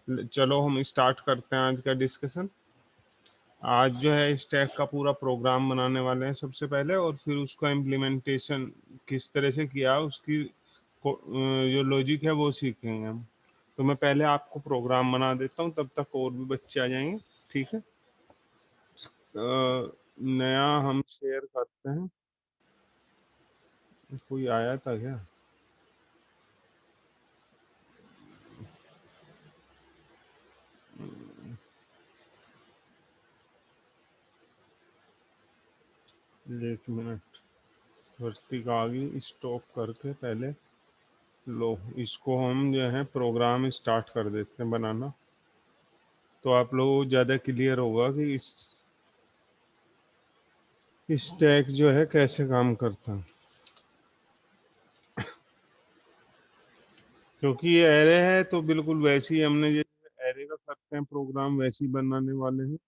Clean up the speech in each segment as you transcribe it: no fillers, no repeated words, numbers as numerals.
चलो हम स्टार्ट करते हैं आज का डिस्कशन। आज जो है स्टैक का पूरा प्रोग्राम बनाने वाले हैं सबसे पहले, और फिर उसका इम्प्लीमेंटेशन किस तरह से किया उसकी जो लॉजिक है वो सीखेंगे हम। तो मैं पहले आपको प्रोग्राम बना देता हूँ, तब तक और भी बच्चे आ जाएंगे। ठीक है। नया हम शेयर करते हैं। कोई आया था क्या? एक मिनट। वर्तिका आ गई, स्टॉप करके पहले लो इसको हम जो है प्रोग्राम स्टार्ट कर देते हैं बनाना। तो आप लोगों को ज़्यादा क्लियर होगा कि इस स्टैक जो है कैसे काम करता है, क्योंकि ये एरे है तो बिल्कुल वैसे ही हमने जैसे एरे का करते हैं प्रोग्राम वैसे ही बनाने वाले हैं।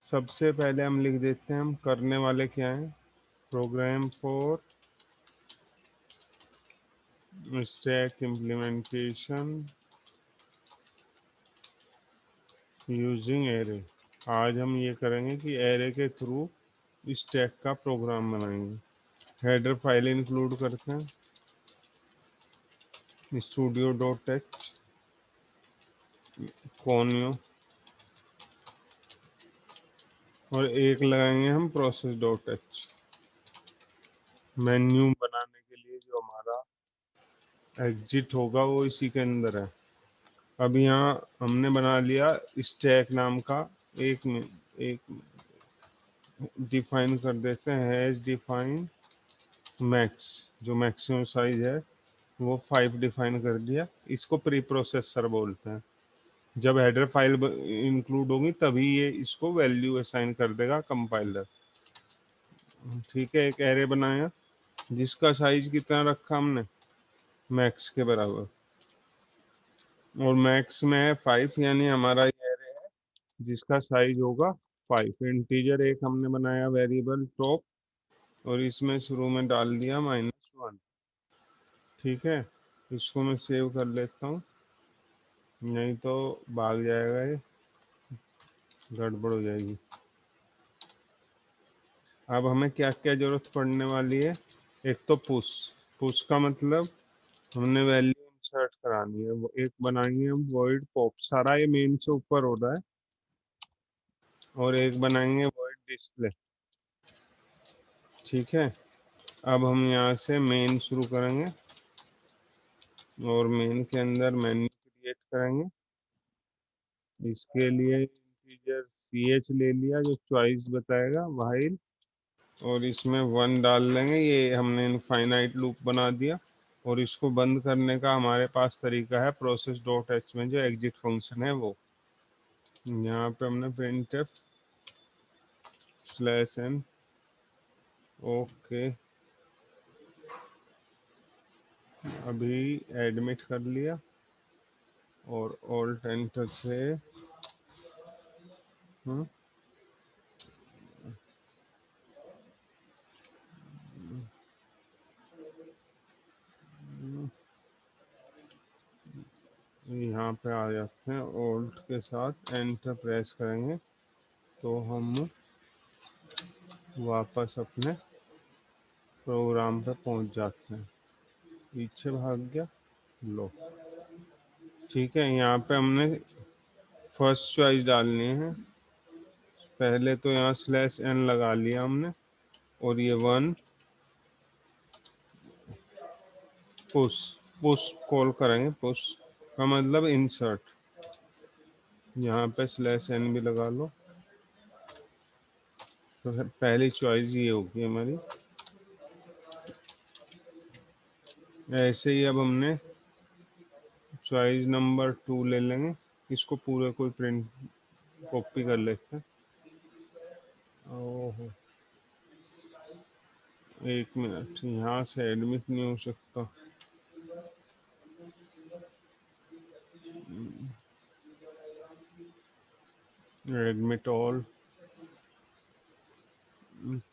सबसे पहले हम लिख देते हैं हम करने वाले क्या हैं। Program for stack implementation using array. आज हम ये करेंगे कि एरे के थ्रू स्टैक का प्रोग्राम बनाएंगे। हेडर फाइल इंक्लूड करते हैं स्टूडियो डॉट एच कोनियो, और एक लगाएंगे हम प्रोसेस डॉट एच मेन्यू बनाने के लिए। जो हमारा एग्जिट होगा वो इसी के अंदर है। अब यहाँ हमने बना लिया स्टैक नाम का एक डिफाइन कर देते हैं। हैज डिफाइन मैक्स, जो मैक्सिमम साइज है वो 5 डिफाइन कर दिया। इसको प्री प्रोसेसर बोलते हैं। जब हेडर फाइल इंक्लूड होगी तभी ये इसको वैल्यू असाइन कर देगा कंपाइलर। ठीक है। एक एरे बनाया जिसका साइज कितना रखा हमने, मैक्स के बराबर, और मैक्स में है 5, यानी हमारा ये एरे है जिसका साइज होगा 5। इंटीजर एक हमने बनाया वेरिएबल टॉप, और इसमें शुरू में डाल दिया -1। ठीक है। इसको मैं सेव कर लेता हूँ, नहीं तो भाग जाएगा, ये गड़बड़ हो जाएगी। अब हमें क्या क्या जरूरत पड़ने वाली है। एक तो पुश। पुश का मतलब हमने वैल्यू इंसर्ट करानी है। वो एक बनाएंगे हम वॉइड पॉप, सारा ये मेन से ऊपर हो रहा है, और एक बनाएंगे वॉइड डिस्प्ले। ठीक है। अब हम यहाँ से मेन शुरू करेंगे, और मेन के अंदर मेन्यू क्रिएट करेंगे। इसके लिए इंटीजर ch ले लिया जो चॉइस बताएगा वाइल, और इसमें 1 डाल लेंगे। ये हमने इनफाइनाइट लूप बना दिया। और इसको बंद करने का हमारे पास तरीका है प्रोसेस डॉट एच में जो एग्जिट फंक्शन है वो। यहाँ पे हमने printf /n ओके अभी एडमिट कर लिया, और ऑल्ट एंटर से हम्म, यहाँ पे आ जाते हैं। ऑल्ट के साथ एंटर प्रेस करेंगे तो हम वापस अपने प्रोग्राम पे पहुंच जाते हैं। पीछे भाग गया। लो। ठीक है। यहाँ पे हमने फर्स्ट चॉइस डालनी है। पहले तो यहाँ /n लगा लिया हमने, और ये 1 पुश। पुश कॉल करेंगे। पुश का मतलब इंसर्ट। यहाँ पे /n भी लगा लो। तो फिर पहली चॉइस ये होगी हमारी। ऐसे ही अब हमने चॉइस नंबर 2 ले लेंगे। इसको पूरे कोई प्रिंट कॉपी कर लेते हैं। ओहो, एक मिनट, यहाँ से एडमिट नहीं हो सकता। Admit all.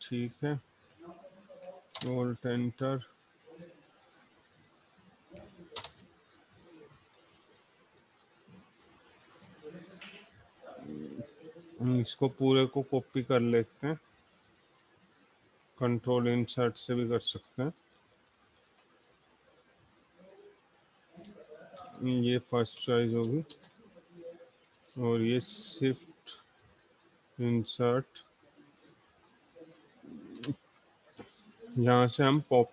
ठीक है। Alt enter. हम इसको पूरे को कॉपी कर लेते हैं, कंट्रोल इंसर्ट से भी कर सकते हैं। ये फर्स्ट चॉइस होगी और ये शिफ्ट इंसर्ट, यहाँ से हम पॉप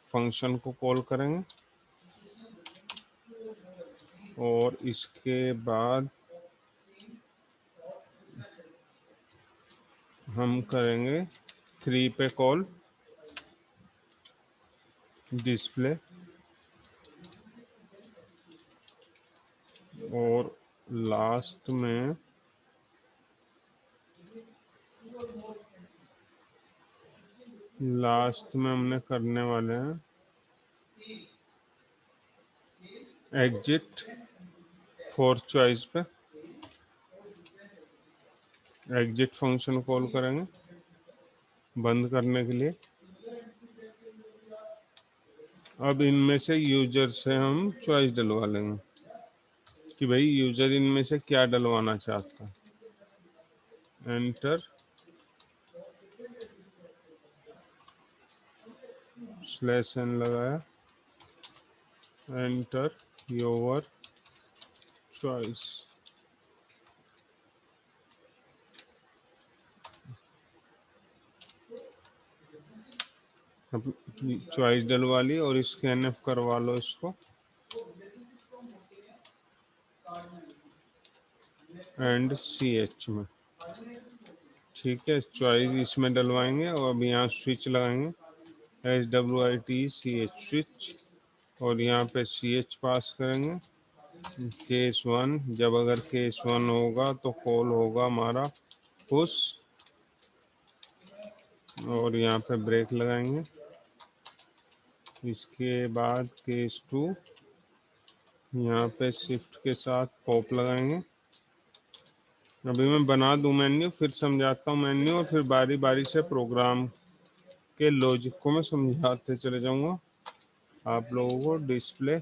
फंक्शन को कॉल करेंगे और इसके बाद हम करेंगे 3 पे कॉल डिस्प्ले और लास्ट में हमने करने वाले हैं एग्जिट फोर्थ चॉइस पे एग्जिट फंक्शन कॉल करेंगे बंद करने के लिए। अब इनमें से यूजर से हम चॉइस डलवा लेंगे कि भाई यूजर इनमें से क्या डलवाना चाहता है। एंटर /n लगाया, एंटर योर चॉइस। अब चॉइस डलवा ली और स्कैनफ करवा लो इसको एंड CH में। ठीक है, चॉइस इसमें डलवाएंगे और अब यहाँ स्विच लगाएंगे SWIT स्विच और यहाँ पे CH पास करेंगे। केस 1, जब अगर केस 1 होगा तो कॉल होगा हमारा पुश और यहाँ पे ब्रेक लगाएंगे। इसके बाद केस 2, यहाँ पे शिफ्ट के साथ पॉप लगाएंगे। अभी मैं बना दूं मेन्यू, फिर समझाता हूँ मेन्यू और फिर बारी बारी से प्रोग्राम के लॉजिक को मैं समझाते चले जाऊंगा आप लोगों को। डिस्प्ले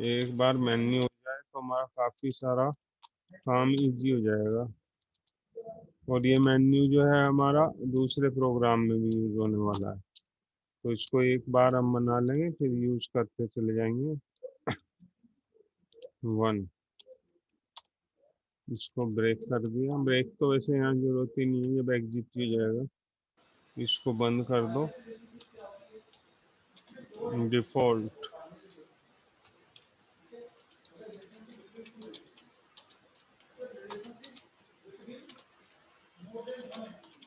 एक बार मेन्यू हो जाए तो हमारा काफ़ी सारा काम इजी हो जाएगा और ये मेन्यू जो है हमारा दूसरे प्रोग्राम में भी यूज होने वाला है, तो इसको एक बार हम बना लेंगे फिर यूज करते चले जाएंगे। 1, इसको ब्रेक कर दिया। ब्रेक तो वैसे यहाँ जरूरत ही नहीं है, जब एग्जिट हो जाएगा। इसको बंद कर दो। Default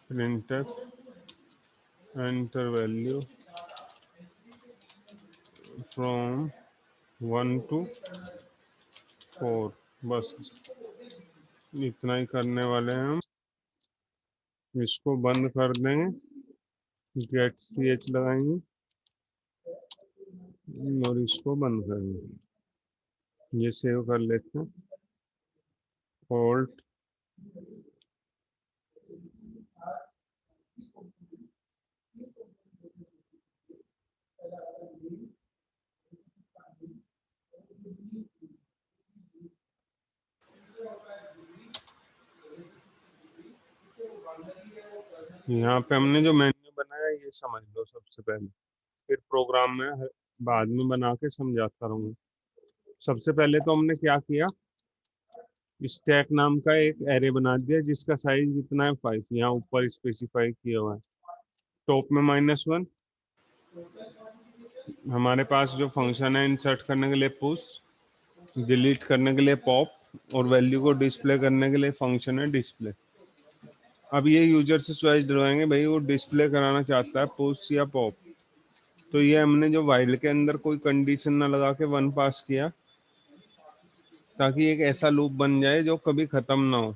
printf enter value from 1 to 4, बस इतना ही करने वाले हैं हम। इसको बंद कर देंगे, गेट CH लगाएंगे और इसको बंद करेंगे। ये सेव कर लेते हैं। ऑल्ट यहाँ पे हमने जो मेन्यू बनाया ये समझ लो सबसे पहले, फिर प्रोग्राम में बाद में बना के समझाता रहूंगा। सबसे पहले तो हमने क्या किया, स्टैक नाम का एक एरे बना दिया जिसका साइज कितना है 5, यहाँ ऊपर स्पेसिफाई किया हुआ है। टॉप में -1, हमारे पास जो फंक्शन है इंसर्ट करने के लिए पुश, डिलीट करने के लिए पॉप और वैल्यू को डिस्प्ले करने के लिए फंक्शन है डिस्प्ले। अब ये यूजर से चॉइस डलवाएंगे भाई वो डिस्प्ले कराना चाहता है पुश या पॉप। तो ये हमने जो वाइल के अंदर कोई कंडीशन ना लगा के 1 पास किया ताकि एक ऐसा लूप बन जाए जो कभी खत्म ना हो।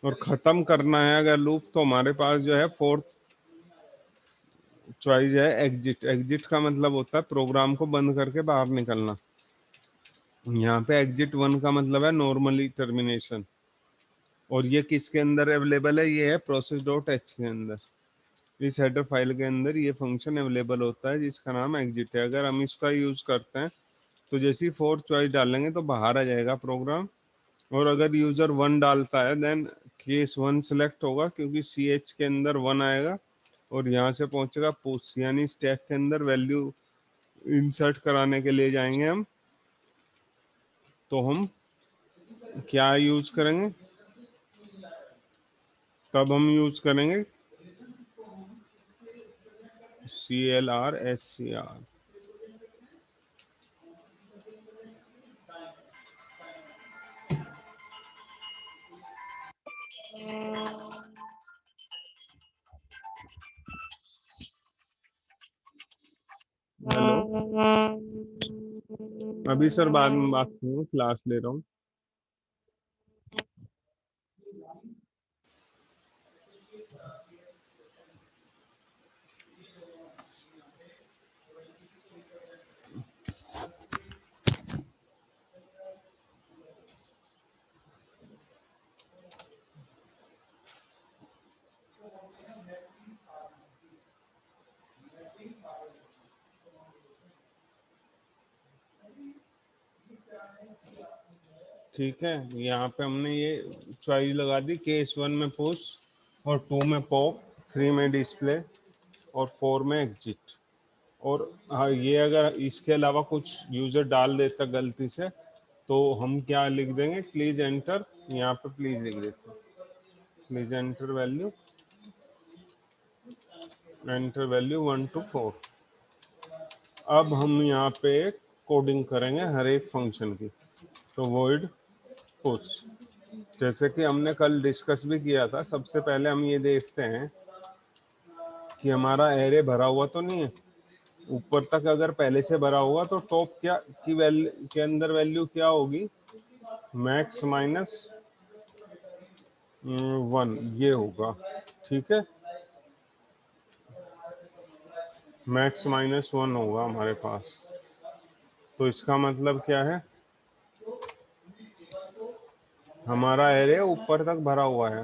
और खत्म करना है अगर लूप तो हमारे पास जो है फोर्थ चॉइस है एग्जिट। एग्जिट का मतलब होता है प्रोग्राम को बंद करके बाहर निकलना। यहाँ पे एग्जिट 1 का मतलब है नॉर्मली टर्मिनेशन। और ये किसके अंदर अवेलेबल है, ये है process.h के अंदर। इस हेडर फाइल के अंदर ये फंक्शन अवेलेबल होता है जिसका नाम एग्जिट है। अगर हम इसका यूज करते हैं तो जैसे ही फोर्थ चॉइस डालेंगे तो बाहर आ जाएगा प्रोग्राम और अगर यूजर 1 डालता है देन केस 1 सिलेक्ट होगा, क्योंकि सी एच के अंदर 1 आएगा और यहाँ से पहुंचेगा पुश, यानी स्टैक के अंदर वैल्यू इंसर्ट कराने के लिए जाएंगे हम। तो हम क्या यूज करेंगे, तब हम यूज करेंगे CLR SCR। हेलो, अभी सर बाद में बात करूँ, क्लास ले रहा हूँ। ठीक है, यहाँ पे हमने ये चॉइस लगा दी, केस 1 में पुश और 2 में पॉप, 3 में डिस्प्ले और 4 में एग्जिट। और हाँ, ये अगर इसके अलावा कुछ यूजर डाल देता गलती से तो हम क्या लिख देंगे, प्लीज एंटर, यहाँ पे प्लीज लिख देते हैं, प्लीज एंटर वैल्यू 1 to 4। अब हम यहाँ पे कोडिंग करेंगे हर एक फंक्शन की। तो वॉइड पुश, जैसे कि हमने कल डिस्कस भी किया था, सबसे पहले हम ये देखते हैं कि हमारा एरे भरा हुआ तो नहीं है। ऊपर तक अगर पहले से भरा हुआ तो टॉप क्या की वैल्यू के अंदर वैल्यू क्या होगी, मैक्स माइनस 1 ये होगा। ठीक है, मैक्स माइनस 1 होगा हमारे पास। तो इसका मतलब क्या है, हमारा एरे ऊपर तक भरा हुआ है,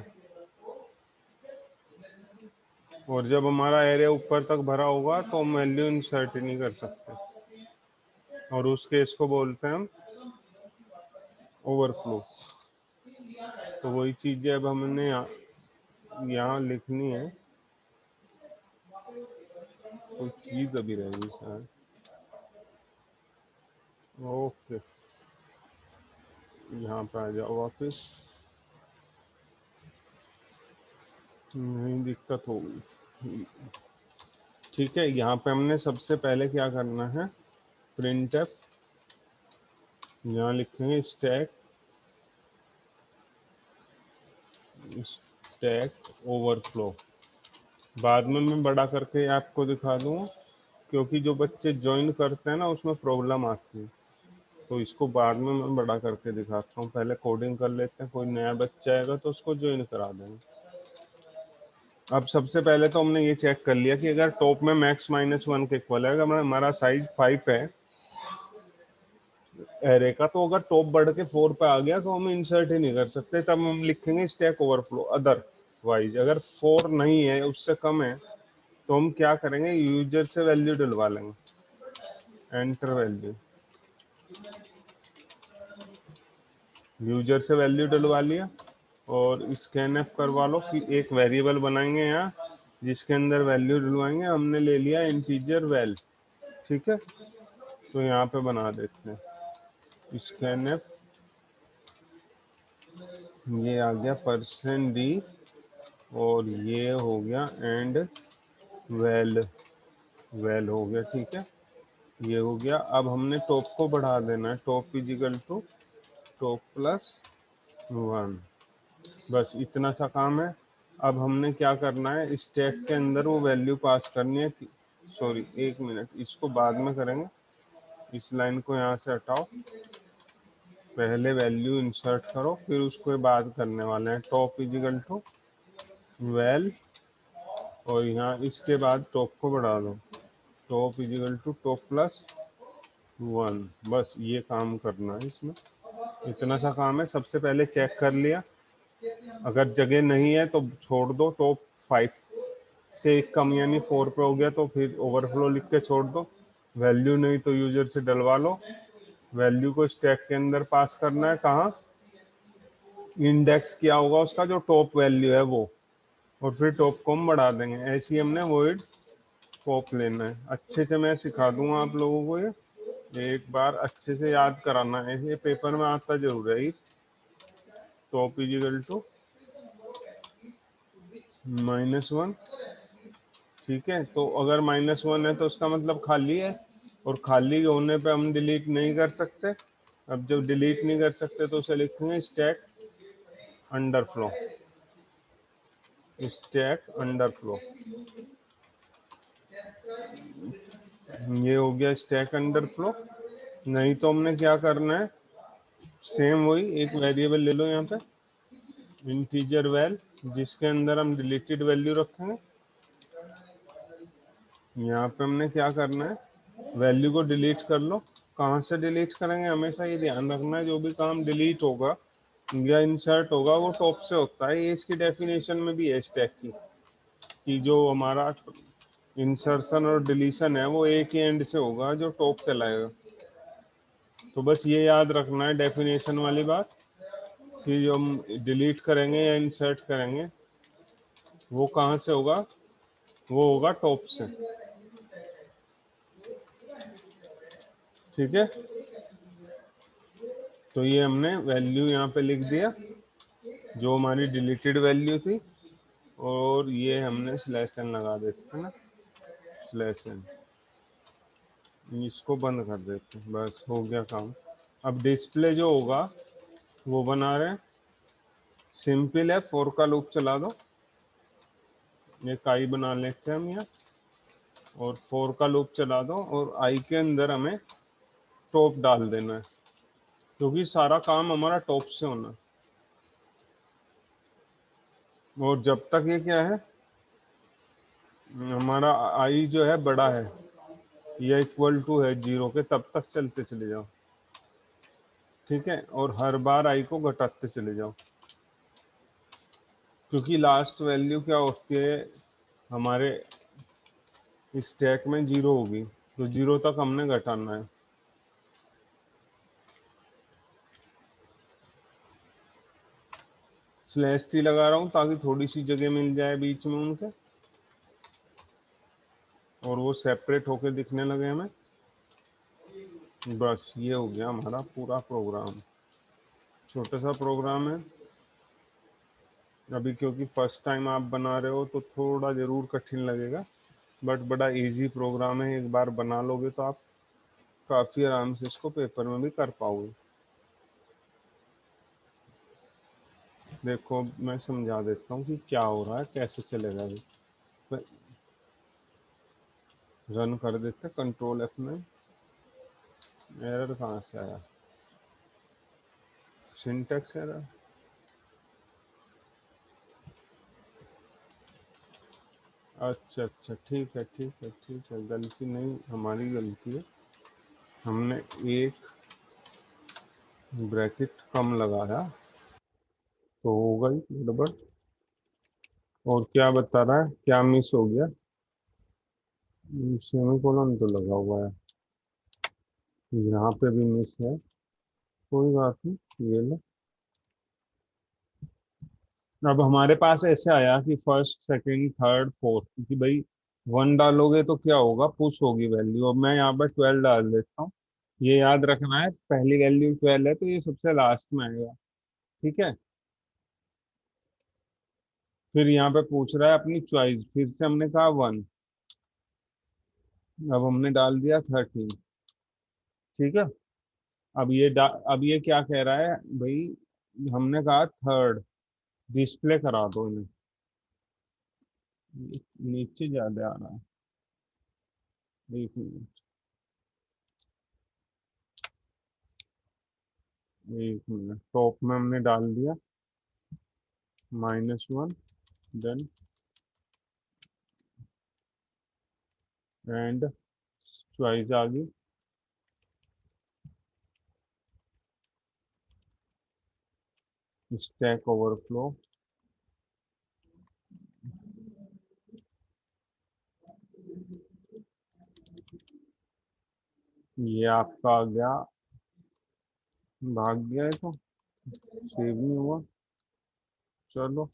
और जब हमारा एरे ऊपर तक भरा होगा तो हम वैल्यू इंसर्ट नहीं कर सकते, और उस केस को बोलते हैं हम ओवरफ्लो। तो वही चीजें अब हमने यहाँ लिखनी है। कोई चीज अभी रहेगी शायद। ओके, यहाँ पे आ जाओ वापिस, नहीं दिक्कत होगी। ठीक है, यहाँ पे हमने सबसे पहले क्या करना है, प्रिंट एफ, यहाँ लिखेंगे स्टैक ओवरफ्लो। बाद में मैं बड़ा करके आपको दिखा दूंगा, क्योंकि जो बच्चे ज्वाइन करते हैं ना उसमें प्रॉब्लम आती है, तो इसको बाद में मैं बड़ा करके दिखाता हूँ। पहले कोडिंग कर लेते हैं, कोई नया बच्चा आएगा तो उसको ज्वाइन करा देंगे। अब सबसे पहले तो हमने ये चेक कर लिया कि अगर टॉप में मैक्स माइनस 1 के इक्वल है, अगर हमारा साइज 5 है एरे का, तो अगर टॉप बढ़ के 4 पे आ गया तो हम इंसर्ट ही नहीं कर सकते, तब हम लिखेंगे स्टैक ओवरफ्लो। अदरवाइज अगर 4 नहीं है, उससे कम है, तो हम क्या करेंगे, यूजर से वैल्यू डलवा लेंगे, एंटर वैल्यू, यूजर से वैल्यू डलवा लिया। और स्कैन एफ करवा लो कि एक वेरिएबल बनाएंगे यहाँ जिसके अंदर वैल्यू डलवाएंगे। हमने ले लिया इंटीजर वैल, ठीक है, तो यहाँ पे बना देते हैं स्कैन एफ, ये आ गया %d और ये हो गया एंड वैल, वैल हो गया। ठीक है, ये हो गया। अब हमने टॉप को बढ़ा देना है, top is equal to top plus 1, बस इतना सा काम है। अब हमने क्या करना है, स्टैक के अंदर वो वैल्यू पास करनी है। सॉरी, एक मिनट, इसको बाद में करेंगे, इस लाइन को यहाँ से हटाओ, पहले वैल्यू इंसर्ट करो, फिर उसको बाद करने वाले हैं। टॉप इजिकल टू वैल, और यहाँ इसके बाद टॉप को बढ़ा दो, top is equal to top plus 1, बस ये काम करना है इसमें, इतना सा काम है। सबसे पहले चेक कर लिया, अगर जगह नहीं है तो छोड़ दो, टॉप 5 से एक कम यानी 4 पे हो गया तो फिर ओवरफ्लो लिख के छोड़ दो। वैल्यू नहीं तो यूजर से डलवा लो। वैल्यू को स्टैक के अंदर पास करना है, कहाँ, इंडेक्स क्या होगा उसका, जो टॉप वैल्यू है वो, और फिर टॉप को हम बढ़ा देंगे। ऐसे ही हमने वॉइड पॉप लेना है। अच्छे से मैं सिखा दूंगा आप लोगों को, ये एक बार अच्छे से याद कराना है, ये पेपर में आता जरूर है। Top is equal to -1। ठीक है, तो अगर -1 है तो उसका मतलब खाली है, और खाली होने पे हम डिलीट नहीं कर सकते। अब जब डिलीट नहीं कर सकते तो उसे लिखेंगे स्टैक अंडरफ्लो, स्टैक अंडरफ्लो। ये हो गया स्टैक अंडरफ्लो। नहीं तो हमने क्या करना है, सेम वही एक वेरिएबल ले लो यहाँ पे, इंटीजर वैल, जिसके अंदर हम डिलीटेड वैल्यू रखेंगे। यहाँ पे हमने क्या करना है, वैल्यू को डिलीट कर लो। कहाँ से डिलीट करेंगे, हमेशा ये ध्यान रखना है, जो भी काम डिलीट होगा या इंसर्ट होगा वो टॉप से होता है। ये इसकी डेफिनेशन में भी है स्टैक की, कि जो हमारा इंसर्शन और डिलीशन है वो एक ही एंड से होगा, जो टॉप कहलाएगा। तो बस ये याद रखना है डेफिनेशन वाली बात, कि जो हम डिलीट करेंगे या इंसर्ट करेंगे वो कहाँ से होगा, वो होगा टॉप से। ठीक है, तो ये हमने वैल्यू यहाँ पे लिख दिया, जो हमारी डिलीटेड वैल्यू थी, और ये हमने स्लैश एन लगा देते हैं ना, स्लैश एन। इसको बंद कर देते हैं, बस हो गया काम। अब डिस्प्ले जो होगा वो बना रहे हैं, सिंपल है, फॉर का लूप चला दो, एक आई बना लेते हैं हम यहाँ, और फॉर का लूप चला दो, और आई के अंदर हमें टॉप डाल देना है, क्योंकि सारा काम हमारा टॉप से होना है। और जब तक ये क्या है, हमारा आई जो है बड़ा है या इक्वल टू है 0 के, तब तक चलते चले जाओ। ठीक है, और हर बार आई को घटाते चले जाओ, क्योंकि लास्ट वैल्यू क्या होती है हमारे स्टैक में, 0 होगी, तो 0 तक हमने घटाना है। स्लैश टी लगा रहा हूँ ताकि थोड़ी सी जगह मिल जाए बीच में उनके, और वो सेपरेट होके दिखने लगे हमें। बस ये हो गया हमारा पूरा प्रोग्राम, छोटा सा प्रोग्राम है। अभी क्योंकि फर्स्ट टाइम आप बना रहे हो तो थोड़ा ज़रूर कठिन लगेगा, बट बड़ा इजी प्रोग्राम है। एक बार बना लोगे तो आप काफ़ी आराम से इसको पेपर में भी कर पाओगे। देखो मैं समझा देता हूँ कि क्या हो रहा है, कैसे चलेगा। अभी रन कर देते, कंट्रोल F में। एरर कहाँ से आया, सिंटैक्स एरर। अच्छा अच्छा, ठीक है ठीक है ठीक है, गलती नहीं, हमारी गलती है, हमने एक ब्रैकेट कम लगाया तो हो गई गड़बड़। और क्या बता रहा है, क्या मिस हो गया, सेमीकोलन तो लगा हुआ है, यहाँ पे भी मिस है, कोई बात नहीं, ये लो। अब हमारे पास ऐसे आया कि फर्स्ट सेकंड थर्ड फोर्थ, क्योंकि भाई 1 डालोगे तो क्या होगा, पुश होगी वैल्यू। अब मैं यहाँ पर 12 डाल देता हूँ, ये याद रखना है, पहली वैल्यू 12 है तो ये सबसे लास्ट में आएगा। ठीक है, फिर यहाँ पे पूछ रहा है अपनी चॉइस, फिर से हमने कहा 1, अब हमने डाल दिया 13। ठीक है, अब ये क्या कह रहा है भाई, हमने कहा थर्ड, डिस्प्ले करा दो इन्हें। नीचे ज्यादा आ रहा है, एक मिनट, एक मिनट, टॉप में हमने डाल दिया -1, देन एंड चॉइस आ गई, स्टैक ओवरफ्लो। ये आपका आ गया, भाग गया है तो सेव नहीं हुआ। चलो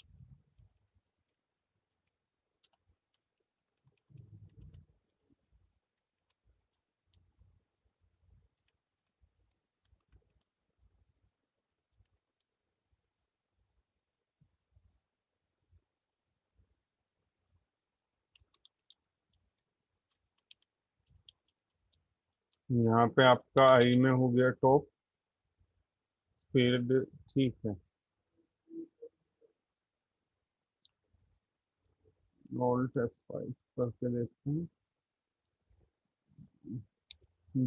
यहाँ पे आपका आई में हो गया टॉप, फिर ठीक है। ऑल्ट F5 करके देखते हैं,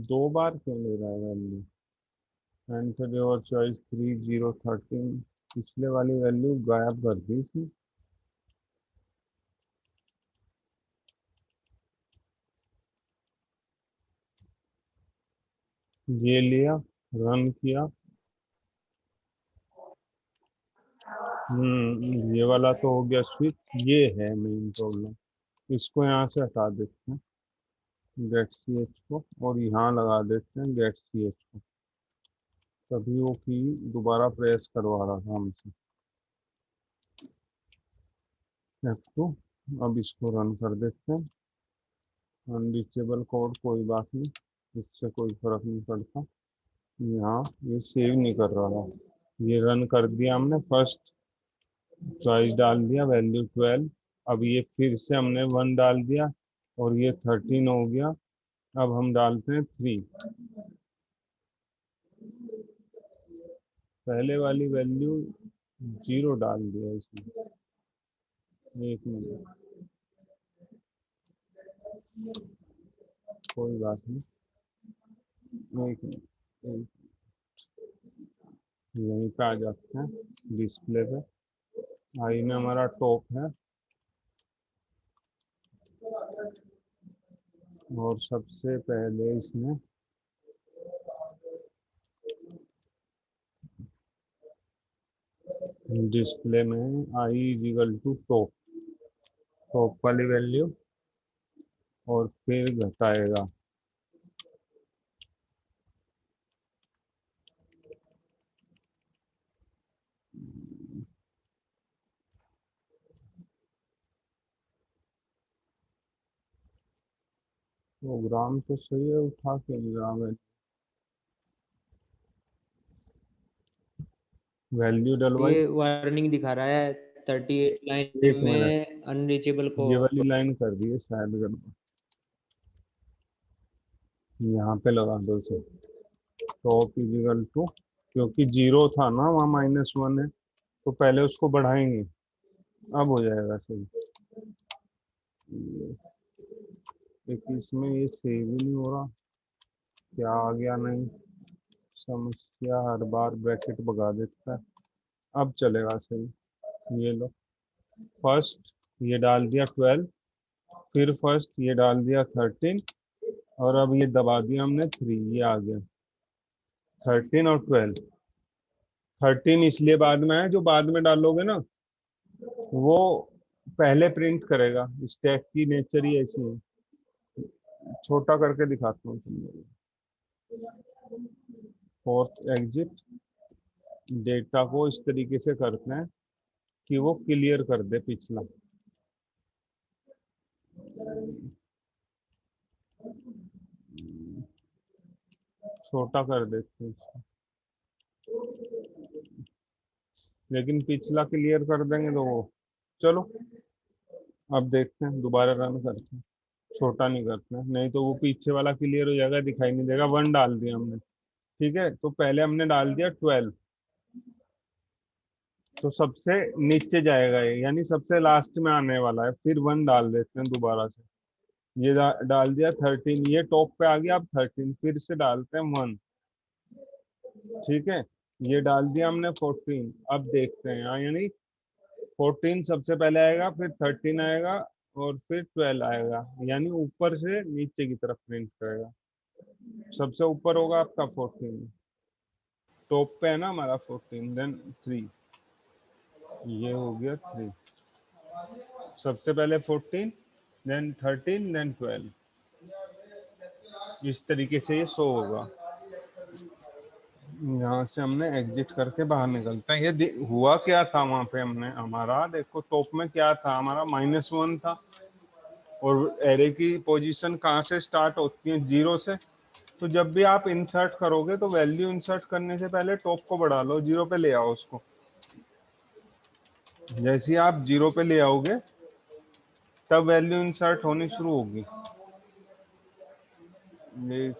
2 बार क्यों ले रहा है वैल्यू। एंटर योर चॉइस 3013, पिछले वाली वैल्यू गायब कर दी थी। ये लिया, रन किया। ये वाला तो हो गया स्विच। ये है मेन प्रॉब्लम, इसको यहाँ से हटा देते हैं गेट सी एच को, और यहाँ लगा देते हैं गेट सी एच को। तभी वो की दोबारा प्रेस करवा रहा था हमसे। F2। अब इसको रन कर देते हैं। अनरीचेबल कोड, कोई बात नहीं, इससे कोई फर्क नहीं पड़ता। यहाँ ये सेव नहीं कर रहा था। ये रन कर दिया हमने, फर्स्ट चॉइस डाल दिया वैल्यू 12। अब ये फिर से हमने 1 डाल दिया और ये 13 हो गया। अब हम डालते हैं 3। पहले वाली वैल्यू 0 डाल दिया इसमें। एक मिनट, कोई बात नहीं, एक मिनट, यहीं पे आ जाते हैं डिस्प्ले पे। आई में हमारा टॉप है, और सबसे पहले इसमें डिस्प्ले में i is equal to top, top वाली वैल्यू, और फिर घटाएगा। प्रोग्राम तो सही है, उठा के नहीं रहा मैं। वैल्यू डलवाई। ये वार्निंग दिखा रहा है 38 लाइन एक मिनट, में अनरीचेबल ये कोड। वाली लाइन कर दी है शायद गड़बड़। यहाँ पे लगा दो इसे, टॉप इज इक्वल टू, क्योंकि 0 था ना वहाँ -1 है, तो पहले उसको बढ़ाएंगे। अब हो जाएगा सही। एक इसमें ये सेव ही नहीं हो रहा, क्या आ गया नहीं समस्या, हर बार ब्रैकेट भगा देता है। अब चलेगा सही। ये लो, फर्स्ट ये डाल दिया 12, फिर फर्स्ट ये डाल दिया 13, और अब ये दबा दिया हमने 3, ये आ गया 13 और 12। 13 इसलिए बाद में है, जो बाद में डालोगे ना वो पहले प्रिंट करेगा। स्टैक की नेचर ही ऐसी है। छोटा करके दिखाता हूँ तुम। फोर्थ एग्जिट, डेटा को इस तरीके से करते हैं कि वो क्लियर कर दे पिछला। छोटा कर देते हैं इसको, लेकिन पिछला क्लियर कर देंगे तो वो, चलो अब देखते हैं, दोबारा रन करते हैं। छोटा नहीं करते हैं, नहीं तो वो पीछे वाला क्लियर हो जाएगा, दिखाई नहीं देगा। 1 डाल दिया हमने, ठीक है, तो पहले हमने डाल दिया 12, तो सबसे नीचे जाएगा ये, यानी सबसे लास्ट में आने वाला है। फिर 1 डाल देते हैं दोबारा से। ये डाल दिया 13, ये टॉप पे आ गया। अब 13 फिर से डालते हैं 1, ठीक है। ये डाल दिया हमने 14। अब देखते हैं यहाँ, यानी 14 सबसे पहले आएगा, फिर 13 आएगा, और फिर 12 आएगा, यानी ऊपर से नीचे की तरफ प्रिंट करेगा। सबसे ऊपर होगा आपका 14, टॉप पे है ना हमारा 14, देन 3। ये हो गया 3, सबसे पहले 14, देन 13, देन 12। इस तरीके से ये शो होगा। यहाँ से हमने एग्जिट करके बाहर निकलते हैं। ये हुआ क्या था वहां पे, हमने हमारा देखो टॉप में क्या था, हमारा -1 था, और एरे की पोजीशन कहाँ से स्टार्ट होती है, 0 से। तो जब भी आप इंसर्ट करोगे तो वैल्यू इंसर्ट करने से पहले टॉप को बढ़ा लो, 0 पे ले आओ उसको। जैसे ही आप 0 पे ले आओगे तब वैल्यू इंसर्ट होनी शुरू होगी। ये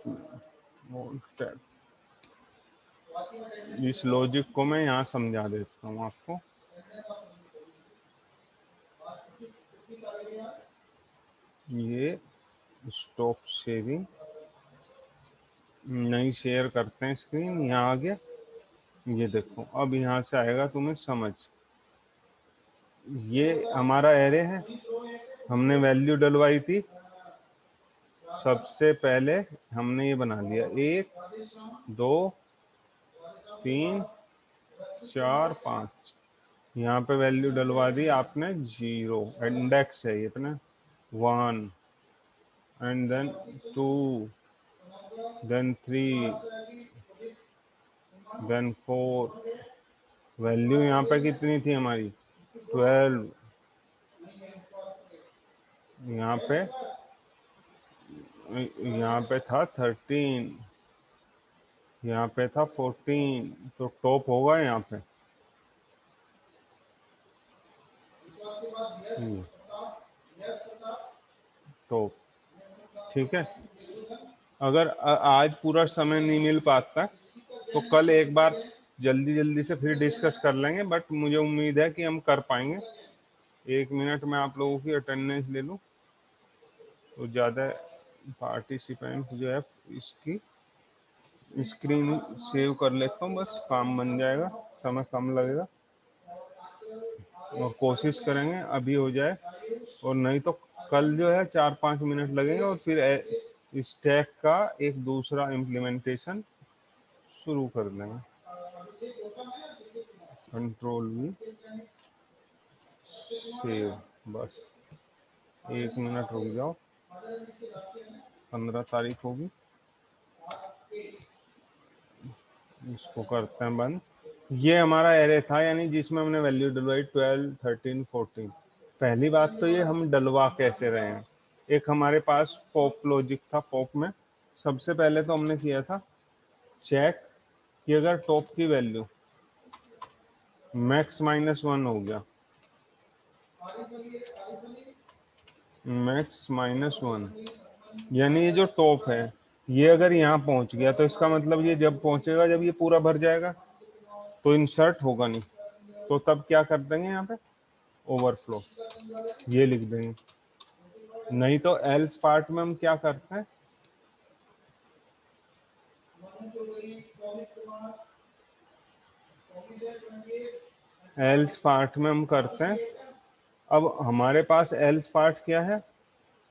step, इस लॉजिक को मैं यहाँ समझा देता हूँ आपको। ये स्टॉप शेयरिंग, नहीं शेयर करते हैं स्क्रीन, यहाँ आगे ये देखो, अब यहाँ से आएगा तुम्हें समझ। ये हमारा एरे है, हमने वैल्यू डलवाई थी। सबसे पहले हमने ये बना लिया 1 2 3 4 5, यहाँ पे वैल्यू डलवा दी आपने 0, इंडेक्स है इतना, 1 and then 2 then 3 then 4। Value यहाँ पे कितनी थी हमारी, 12। यहाँ पे था 13, यहाँ पे था 14, तो टॉप होगा यहाँ पे। टॉप, ठीक है। अगर आज पूरा समय नहीं मिल पाता तो कल एक बार जल्दी जल्दी से फिर डिस्कस कर लेंगे, बट मुझे उम्मीद है कि हम कर पाएंगे। 1 मिनट में आप लोगों की अटेंडेंस ले लूँ तो ज़्यादा पार्टिसिपेंट जो है इसकी स्क्रीन सेव कर लेता हूँ, बस काम बन जाएगा, समय कम लगेगा, और कोशिश करेंगे अभी हो जाए, और नहीं तो कल जो है 4-5 मिनट लगेंगे और फिर स्टैक का एक दूसरा इम्प्लीमेंटेशन शुरू कर देंगे। कंट्रोल V सेव, बस 1 मिनट रुक जाओ, 15 तारीख होगी, इसको करते हैं बंद। ये हमारा एरे था, यानी जिसमें हमने वैल्यू डलवाई 12 13 14। पहली बात तो ये हम डलवा कैसे रहे हैं। एक हमारे पास पॉप लॉजिक था, पॉप में सबसे पहले तो हमने किया था चेक कि अगर टॉप की वैल्यू मैक्स -1 हो गया, मैक्स -1, यानी ये जो टॉप है ये अगर यहाँ पहुंच गया तो इसका मतलब ये जब पहुंचेगा, जब ये पूरा भर जाएगा तो इंसर्ट होगा नहीं, तो तब क्या कर देंगे यहाँ पे ओवरफ्लो, ये लिख देंगे। नहीं तो एल्स पार्ट में हम क्या करते हैं, एल्स पार्ट में हम करते हैं, अब हमारे पास एल्स पार्ट क्या है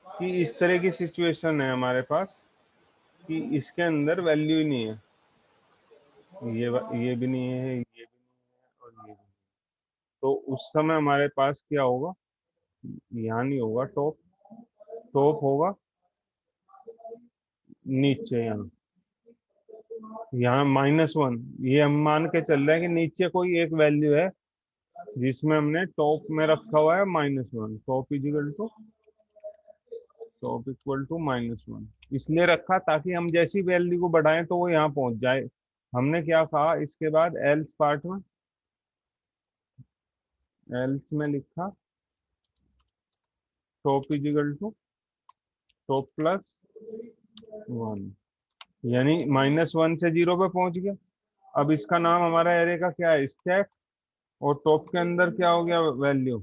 कि इस तरह की सिचुएशन है हमारे पास कि इसके अंदर वैल्यू ही नहीं है, ये भी नहीं है, ये भी नहीं है, और ये भी नहीं। तो उस समय हमारे पास क्या होगा, यहाँ नहीं होगा टॉप, टॉप होगा नीचे, यहाँ -1। ये हम मान के चल रहे हैं कि नीचे कोई एक वैल्यू है जिसमें हमने टॉप में रखा हुआ है -1, टॉप इक्वल टू -1, इसलिए रखा ताकि हम जैसी वैल्यू को बढ़ाएं तो वो यहाँ पहुंच जाए। हमने क्या कहा इसके बाद एल्स पार्ट में, एल्स में लिखा top is equal to top +1, यानी -1 से 0 पे पहुंच गया। अब इसका नाम हमारा एरे का क्या है, स्टैक, और टॉप के अंदर क्या हो गया वैल्यू,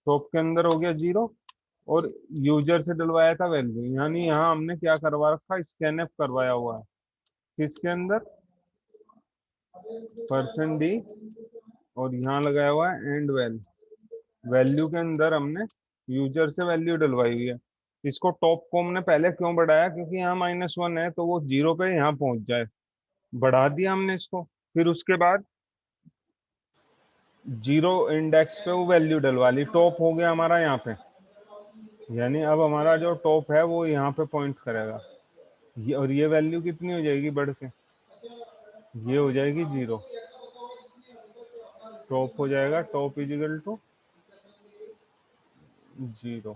टॉप के अंदर हो गया 0, और यूजर से डलवाया था वैल्यू, यानी यहाँ हमने क्या करवा रखा, स्कैनएफ करवाया हुआ है किसके अंदर, %d, और यहाँ लगाया हुआ है एंड वैल्यू के अंदर हमने यूजर से वैल्यू डलवाई हुई है। इसको टॉप को हमने पहले क्यों बढ़ाया, क्योंकि यहाँ -1 है तो वो 0 पे यहाँ पहुंच जाए, बढ़ा दिया हमने इसको। फिर उसके बाद 0 इंडेक्स पे वो वैल्यू डलवा ली, टॉप हो गया हमारा यहाँ पे, यानी अब हमारा जो टॉप है वो यहाँ पे पॉइंट करेगा, और ये वैल्यू कितनी हो जाएगी बढ़ के, ये हो जाएगी 0, टॉप हो जाएगा टॉप इज इक्वल टू 0।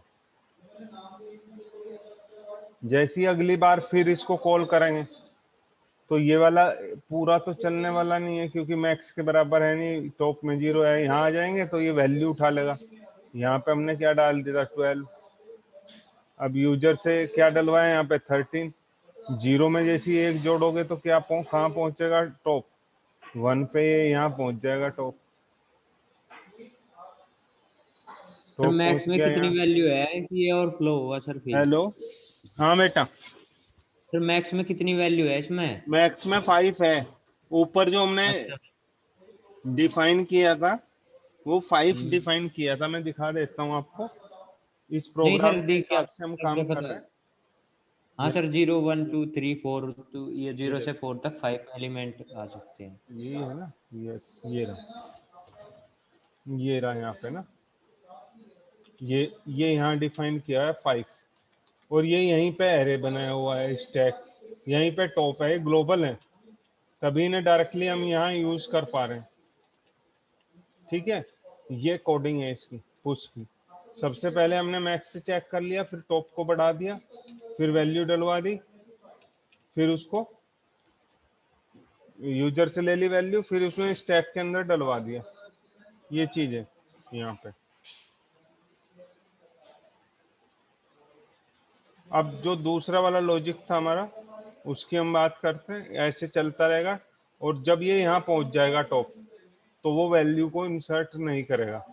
जैसी अगली बार फिर इसको कॉल करेंगे तो ये वाला पूरा तो चलने वाला नहीं है, क्योंकि मैक्स के बराबर है नहीं, टॉप में 0 है। यहाँ आ जाएंगे तो ये वैल्यू उठा लेगा। यहाँ पे हमने क्या डाल दिया था 12। अब यूजर से क्या डलवाए यहाँ पे 13। 0 में जैसी एक जोड़ोगे तो क्या कहाँ पहुंचेगा, टॉप 1 पे यहाँ पहुंच जाएगा, टॉप सर टॉप पहुंच मैक्स में गया कितनी यहाँ। वैल्यू है कि ये और फ्लो होगा सर फिर? हेलो, हाँ बेटा, सर मैक्स में कितनी वैल्यू है इसमें? मैक्स में 5 है। ऊपर जो हमने अच्छा। डिफाइन किया था वो 5 हम्म। डिफाइन किया था, मैं दिखा देता हूँ आपको। इस नहीं प्रोग्राम सर के देखिए, हिसाब अब से हम लग काम गया कर पता। रहे हैं। हाँ ये सर, 0 1 2 3 4 तो ये ये 0 से देखो, 4 तक 5 एलिमेंट आ सकते हैं। ये है ना, यस, ये रहा यहाँ पे ना, ये यहाँ डिफाइन किया है 5। और ये यहीं पे एरे बनाया हुआ है स्टैक, यहीं पे टॉप है, ग्लोबल है, तभी ने डायरेक्टली हम यहाँ यूज कर पा रहे हैं। ठीक है, ये कोडिंग है इसकी पुश की। सबसे पहले हमने मैक्स से चेक कर लिया, फिर टॉप को बढ़ा दिया, फिर वैल्यू डलवा दी, फिर उसको यूजर से ले ली वैल्यू, फिर उसमें स्टैक के अंदर डलवा दिया। ये चीज है यहाँ पे। अब जो दूसरा वाला लॉजिक था हमारा, उसकी हम बात करते हैं। ऐसे चलता रहेगा और जब ये यहाँ पहुंच जाएगा टॉप, तो वो वैल्यू को इंसर्ट नहीं करेगा,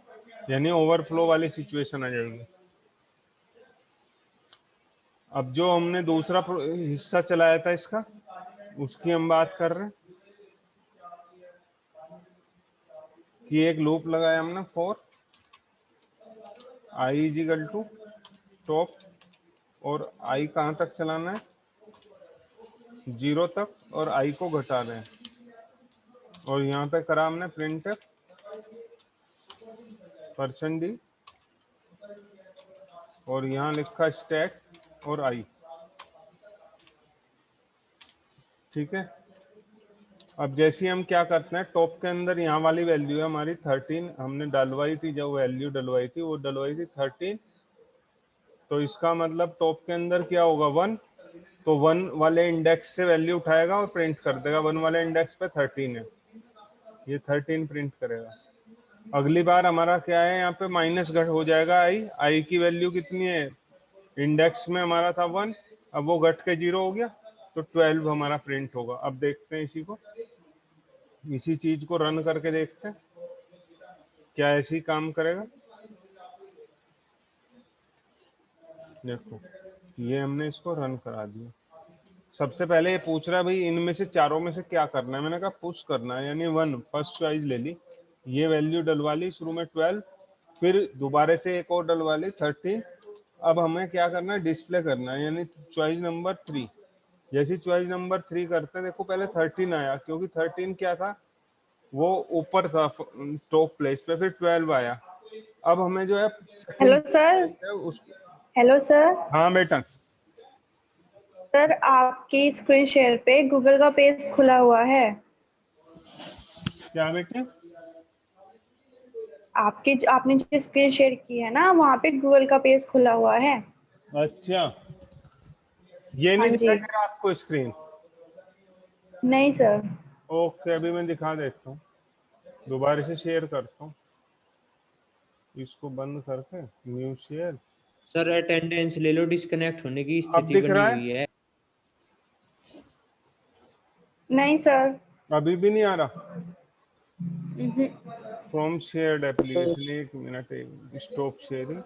यानी ओवरफ्लो वाली सिचुएशन आ जाएगी। अब जो हमने दूसरा हिस्सा चलाया था इसका, उसकी हम बात कर रहे हैं कि एक लूप लगाया हमने for I is equal to top, और आई कहाँ तक चलाना है, 0 तक, और आई को घटा रहे हैं। और यहाँ पे करा हमने प्रिंट %d, और यहाँ लिखा स्टैक और आई। ठीक है, अब जैसे हम क्या करते हैं, टॉप के अंदर यहाँ वाली वैल्यू है हमारी 13, हमने डलवाई थी, जो वैल्यू डलवाई थी वो डलवाई थी 13। तो इसका मतलब टॉप के अंदर क्या होगा, 1, तो 1 वाले इंडेक्स से वैल्यू उठाएगा और प्रिंट कर देगा। 1 वाले इंडेक्स पे 13 है, ये 13 प्रिंट करेगा। अगली बार हमारा क्या है, यहाँ पे माइनस घट हो जाएगा आई की वैल्यू कितनी है, इंडेक्स में हमारा था 1, अब वो घट के 0 हो गया, तो 12 हमारा प्रिंट होगा। अब देखते हैं इसी चीज को रन करके देखते हैं क्या ऐसे ही काम करेगा। देखो, ये हमने इसको रन करा दिया। सबसे पहले ये पूछ रहा है भाई इनमें से चारों में से क्या करना है, मैंने कहा पुश करना है, यानी 1 फर्स्ट चॉइस ले ली, ये वैल्यू डलवा ली शुरू में 12, फिर दोबारा से एक और डलवा ली 13। अब हमें क्या करना है, डिस्प्ले करना है, यानी चॉइस नंबर 3। जैसी चॉइस नंबर 3 करते हैं, देखो पहले 13 आया, क्योंकि 13 क्या था, वो ऊपर था टॉप प्लेस पे, फिर 12 आया। अब हमें जो है हेलो सेकंड सर। है उस। Hello sir. हाँ बेटा। सर आपकी स्क्रीन शेयर पे गूगल का पेज खुला हुआ है। क्या बेटे? आपने जो स्क्रीन शेयर की है ना, वहाँ पे गूगल का पेज खुला हुआ है। अच्छा, ये हाँ नहीं जी। दिखाई दे रहा आपको स्क्रीन? नहीं सर। ओके, अभी मैं दिखा देता हूँ, दोबारा से शेयर करता हूँ, इसको बंद करके न्यू शेयर। सर अटेंडेंस ले लो, डिस्कनेक्ट होने की अब स्थिति दिख बनी रहा हुई है? है। नहीं सर। अभी भी नहीं आ रहा? हम्म। फ्रॉम शेयर्ड एप्लीकेशन, एक मिनट, स्टॉप शेयरिंग।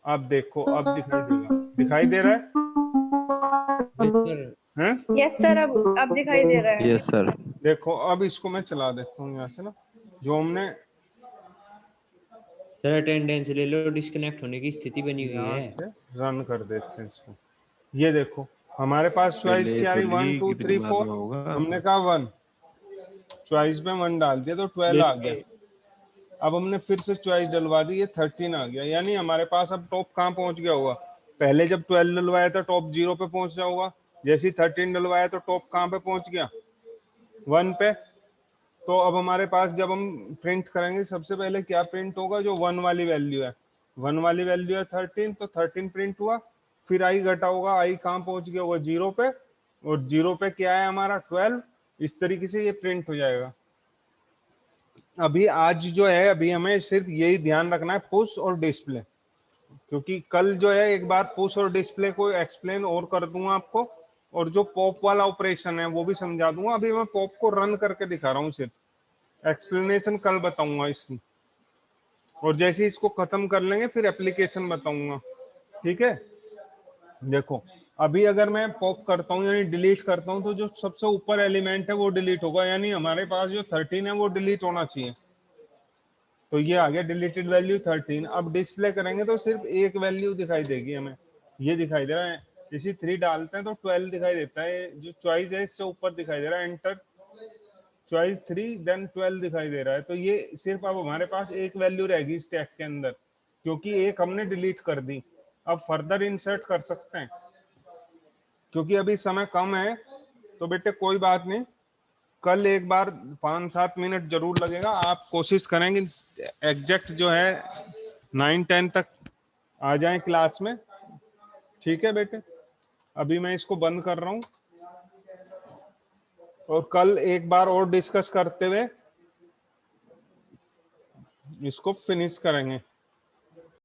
अब देखो, अब दिखाई देगा, दिखाई दे रहा यस सर। है? यस सर, अब दिखाई दे रहा है। Yes sir. देखो, अब इसको मैं चला देता हूँ यहाँ से ना, जो हमने सर अटेंडेंस ले लो, डिस्कनेक्ट होने की स्थिति बनी हुई यहाँ है। से रन कर देते हैं इसको। ये देखो, हमारे पास चॉइस पहले क्या तो रही, 1 ली 2 कितनी 3 बार 4। हुआ होगा? हमने कहा 1, चॉइस में 1 डाल दिया तो 12 आ गया। अब हमने फिर से चॉइस डलवा दी, ये 13 आ गया, यानी हमारे पास अब टॉप कहाँ पहुंच गया होगा, पहले जब 12 डलवाया था टॉप 0 पे पहुंच गया होगा, जैसे ही 13 डलवाया तो टॉप कहाँ पे पहुंच गया, 1 पे। तो अब हमारे पास जब हम प्रिंट करेंगे सबसे पहले क्या प्रिंट होगा, जो 1 वाली वैल्यू है, 1 वाली वैल्यू है 13, तो 13 प्रिंट हुआ। फिर आई घटा होगा, आई कहाँ पहुंच गया होगा, 0 पे, और 0 पे क्या है हमारा 12। इस तरीके से ये प्रिंट हो जाएगा। अभी आज जो है, अभी हमें सिर्फ यही ध्यान रखना है, पुश और डिस्प्ले, क्योंकि कल जो है एक बार पुश और डिस्प्ले को एक्सप्लेन और कर दूंगा आपको, और जो पॉप वाला ऑपरेशन है वो भी समझा दूंगा। अभी मैं पॉप को रन करके दिखा रहा हूँ, सिर्फ एक्सप्लेनेशन कल बताऊंगा इसकी, और जैसे इसको खत्म कर लेंगे फिर एप्लीकेशन बताऊंगा, ठीक है। देखो अभी अगर मैं पॉप करता हूँ यानी डिलीट करता हूँ, तो जो सबसे ऊपर एलिमेंट है वो डिलीट होगा, यानी हमारे पास जो 13 है वो डिलीट होना चाहिए। तो ये आ गया डिलीटेड वैल्यू 13। अब डिस्प्ले करेंगे तो सिर्फ एक वैल्यू दिखाई देगी हमें, ये दिखाई दे रहा है। इसी 3 डालते हैं तो 12 दिखाई देता है, जो चॉइस है इससे ऊपर दिखाई दे रहा है, एंटर चॉइस 3 देन 12 दिखाई दे रहा है। तो ये सिर्फ अब हमारे पास एक वैल्यू रहेगी स्टैक के अंदर, क्योंकि एक हमने डिलीट कर दी। अब फर्दर इंसर्ट कर सकते हैं, क्योंकि अभी समय कम है। तो बेटे कोई बात नहीं, कल एक बार 5-7 मिनट जरूर लगेगा, आप कोशिश करेंगे एग्जैक्ट जो है 9-10 तक आ जाएं क्लास में, ठीक है बेटे। अभी मैं इसको बंद कर रहा हूं, और कल एक बार और डिस्कस करते हुए इसको फिनिश करेंगे।